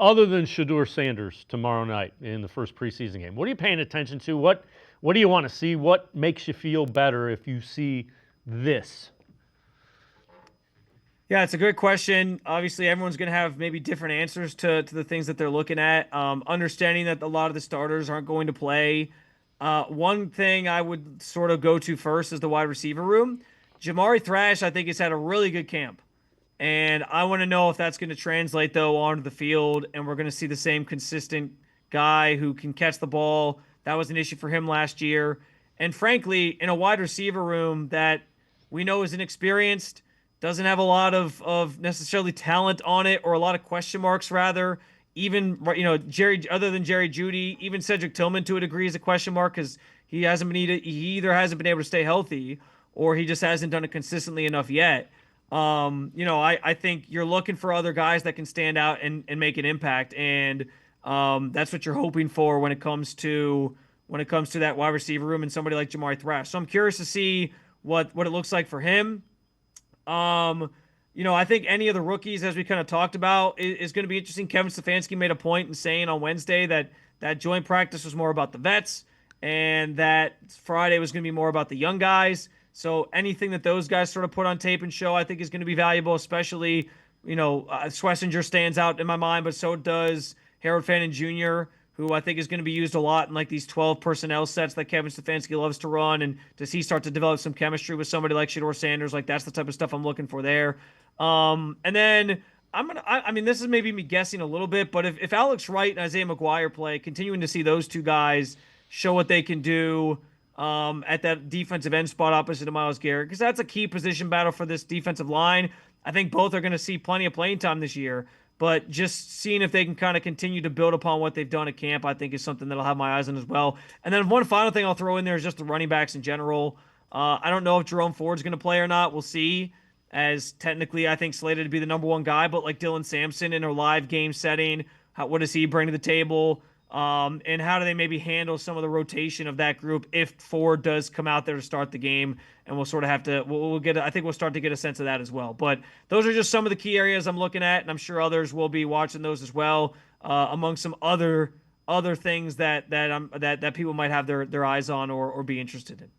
other than Shedeur Sanders tomorrow night in the first preseason game? What are you paying attention to? What do you want to see? What makes you feel better if you see this? Yeah, it's a great question. Obviously, everyone's going to have maybe different answers to the things that they're looking at. Understanding that a lot of the starters aren't going to play. One thing I would sort of go to first is the wide receiver room. Jamari Thrash, I think, has had a really good camp. And I want to know if that's going to translate, though, onto the field. And we're going to see the same consistent guy who can catch the ball. That was an issue for him last year. And frankly, in a wide receiver room that we know is inexperienced, doesn't have a lot of necessarily talent on it, or a lot of question marks, rather. Even, Jerry, other than Jerry Jeudy, even Cedric Tillman to a degree is a question mark because he either hasn't been able to stay healthy or he just hasn't done it consistently enough yet. I think you're looking for other guys that can stand out and make an impact, and that's what you're hoping for when it comes to that wide receiver room and somebody like Jamari Thrash. So I'm curious to see what it looks like for him. I think any of the rookies, as we kind of talked about, is going to be interesting. Kevin Stefanski made a point in saying on Wednesday that joint practice was more about the vets and that Friday was going to be more about the young guys. So anything that those guys sort of put on tape and show, I think is going to be valuable, especially, Schlesinger stands out in my mind, but so does Harold Fannin Jr., who I think is going to be used a lot in like these 12 personnel sets that Kevin Stefanski loves to run. And does he start to develop some chemistry with somebody like Shedeur Sanders? Like that's the type of stuff I'm looking for there. And then I mean, this is maybe me guessing a little bit, but if Alex Wright and Isaiah McGuire play, continuing to see those two guys show what they can do at that defensive end spot opposite of Myles Garrett, because that's a key position battle for this defensive line. I think both are going to see plenty of playing time this year, but just seeing if they can kind of continue to build upon what they've done at camp, I think is something that I'll have my eyes on as well. And then one final thing I'll throw in there is just the running backs in general. I don't know if Jerome Ford's going to play or not. We'll see, as technically I think slated to be the number one guy, but like Dylan Sampson in a live game setting, what does he bring to the table? And how do they maybe handle some of the rotation of that group if Ford does come out there to start the game? And we'll sort of have to, I think we'll start to get a sense of that as well. But those are just some of the key areas I'm looking at, and I'm sure others will be watching those as well, among some other things that people might have their eyes on or be interested in.